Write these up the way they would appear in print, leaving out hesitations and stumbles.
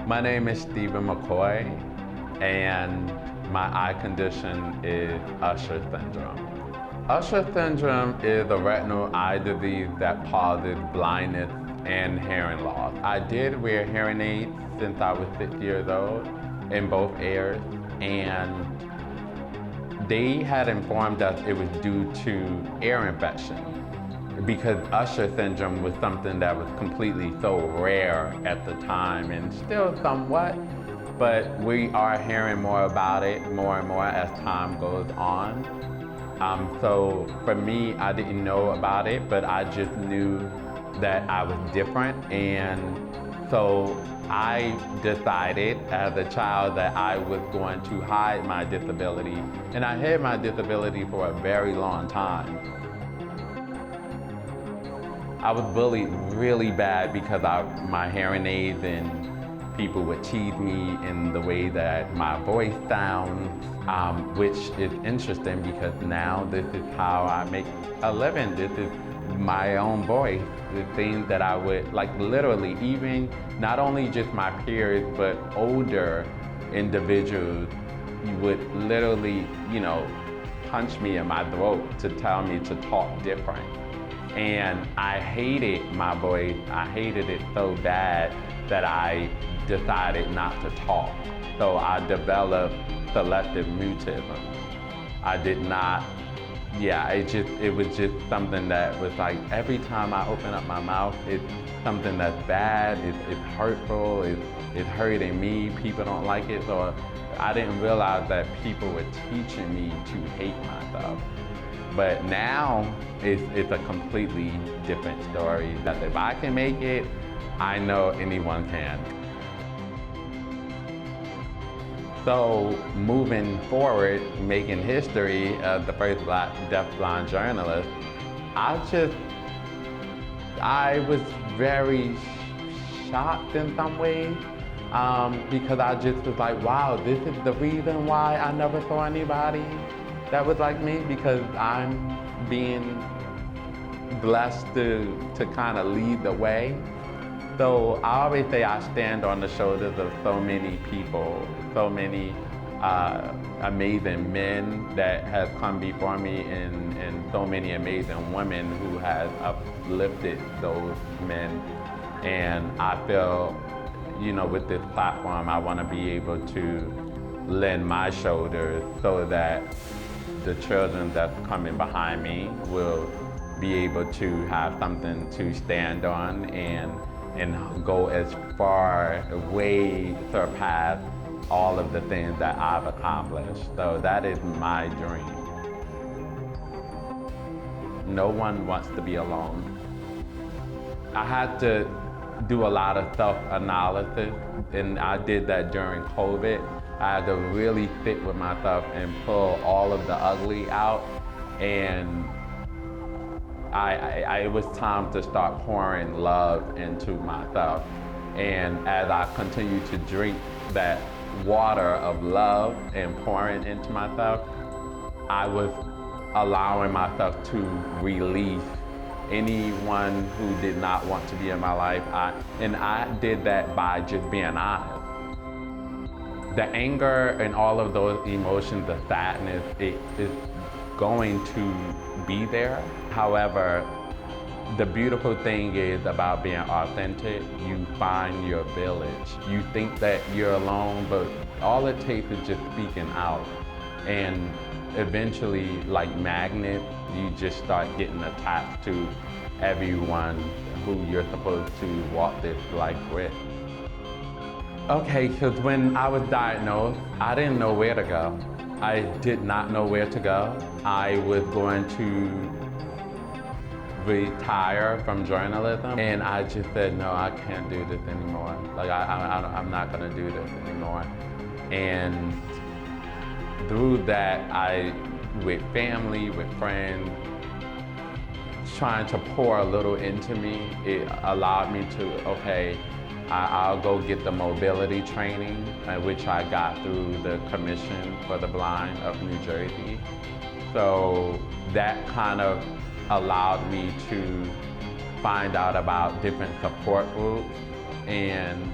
My name is Stephen McCoy, and my eye condition is Usher syndrome. Usher syndrome is a retinal eye disease that causes blindness and hearing loss. I did wear hearing aids since I was 6 years old in both ears, and they had informed us it was due to ear infection, because Usher syndrome was something that was completely so rare at the time, and still somewhat, but we are hearing more about it more and more as time goes on. So for me, I didn't know about it, but I just knew that I was different, and so I decided as a child that I was going to hide my disability, and I hid my disability for a very long time. I was bullied really bad because of my hearing aids, and people would tease me in the way that my voice sounds, which is interesting because now this is how I make a living. This is my own voice. The things that I would, like literally, even not only just my peers, but older individuals would literally, punch me in my throat to tell me to talk different. And I hated my voice. I hated it so bad that I decided not to talk. So I developed selective mutism. I did not, it was just something that was like, every time I open up my mouth, it's something that's bad, it's hurtful, it's hurting me, people don't like it. So I didn't realize that people were teaching me to hate myself. But now, it's a completely different story. That if I can make it, I know anyone can. So moving forward, making history as the first Black deafblind journalist, I was very shocked in some ways, because I just was like, wow, this is the reason why I never saw anybody that was like me, because I'm being blessed to kind of lead the way. So I always say I stand on the shoulders of so many people, so many amazing men that have come before me, and so many amazing women who have uplifted those men. And I feel, with this platform, I want to be able to lend my shoulders so that the children that's coming behind me will be able to have something to stand on and go as far, way surpass all of the things that I've accomplished. So that is my dream. No one wants to be alone. I had to do a lot of self-analysis, and I did that during COVID. I had to really sit with myself and pull all of the ugly out, and it was time to start pouring love into myself. And as I continued to drink that water of love and pouring into myself, I was allowing myself to release anyone who did not want to be in my life. And I did that by just being honest. The anger and all of those emotions, the sadness, it is going to be there. However, the beautiful thing is about being authentic, you find your village. You think that you're alone, but all it takes is just speaking out. And eventually, like magnets, you just start getting attached to everyone who you're supposed to walk this life with. Okay, because when I was diagnosed, I didn't know where to go. I did not know where to go. I was going to retire from journalism, and I just said, no, I can't do this anymore. Like, I'm not gonna do this anymore. And through that, with family, with friends, trying to pour a little into me, it allowed me to, okay, I'll go get the mobility training, which I got through the Commission for the Blind of New Jersey. So that kind of allowed me to find out about different support groups and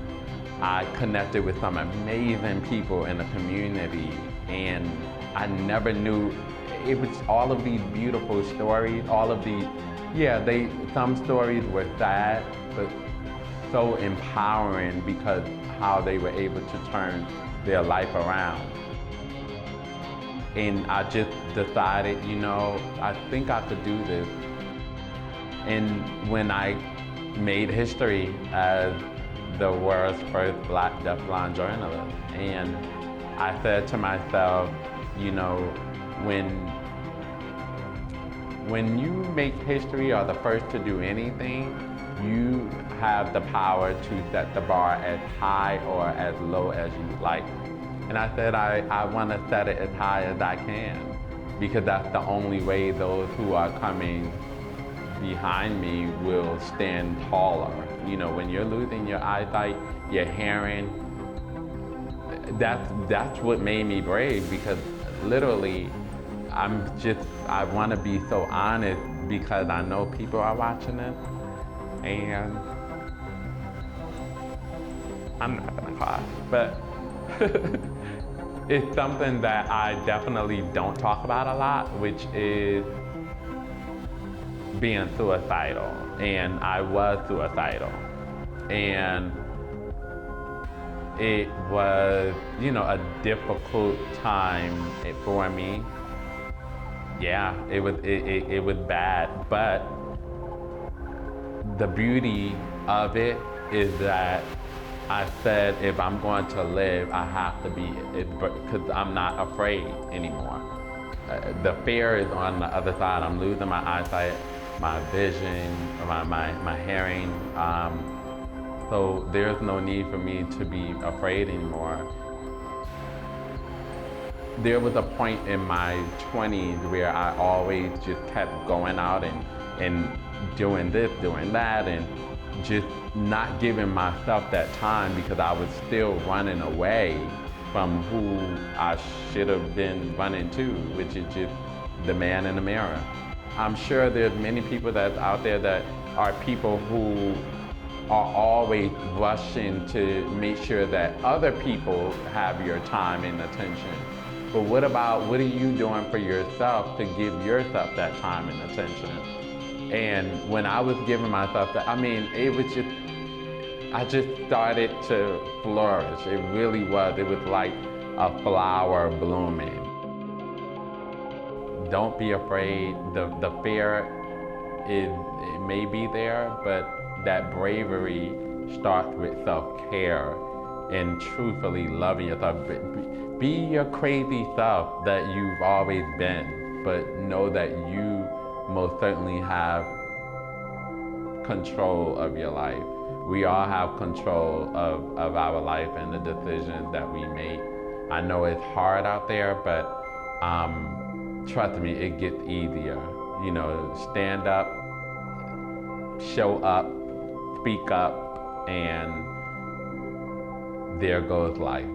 I connected with some amazing people in the community, and I never knew it was all of these beautiful stories, all of these, some stories were sad, but so empowering because how they were able to turn their life around. And I just decided, I think I could do this. And when I made history as the world's first Black deafblind journalist, and I said to myself, when you make history or the first to do anything, you have the power to set the bar as high or as low as you like. And I said, I want to set it as high as I can, because that's the only way those who are coming behind me will stand taller. When you're losing your eyesight, your hearing, that's what made me brave, because literally, I want to be so honest, because I know people are watching this, and I'm not gonna cry, but it's something that I definitely don't talk about a lot, which is being suicidal. And I was suicidal. And it was, a difficult time for me. Yeah, it was bad, but the beauty of it is that I said, if I'm going to live, I have to be, because I'm not afraid anymore. The fear is on the other side. I'm losing my eyesight, my vision, my hearing. So there's no need for me to be afraid anymore. There was a point in my 20s where I always just kept going out and doing this, doing that, and just not giving myself that time, because I was still running away from who I should have been running to, which is just the man in the mirror. I'm sure there's many people that's out there that are people who are always rushing to make sure that other people have your time and attention. But what are you doing for yourself to give yourself that time and attention? And when I was giving myself that, it was just, I just started to flourish. It really was. It was like a flower blooming. Don't be afraid. The fear it may be there, but that bravery starts with self-care and truthfully loving yourself. Be your crazy self that you've always been, but know that you most certainly have control of your life. We all have control of our life and the decisions that we make. I know it's hard out there, but trust me, it gets easier. Stand up, show up, speak up, and there goes life.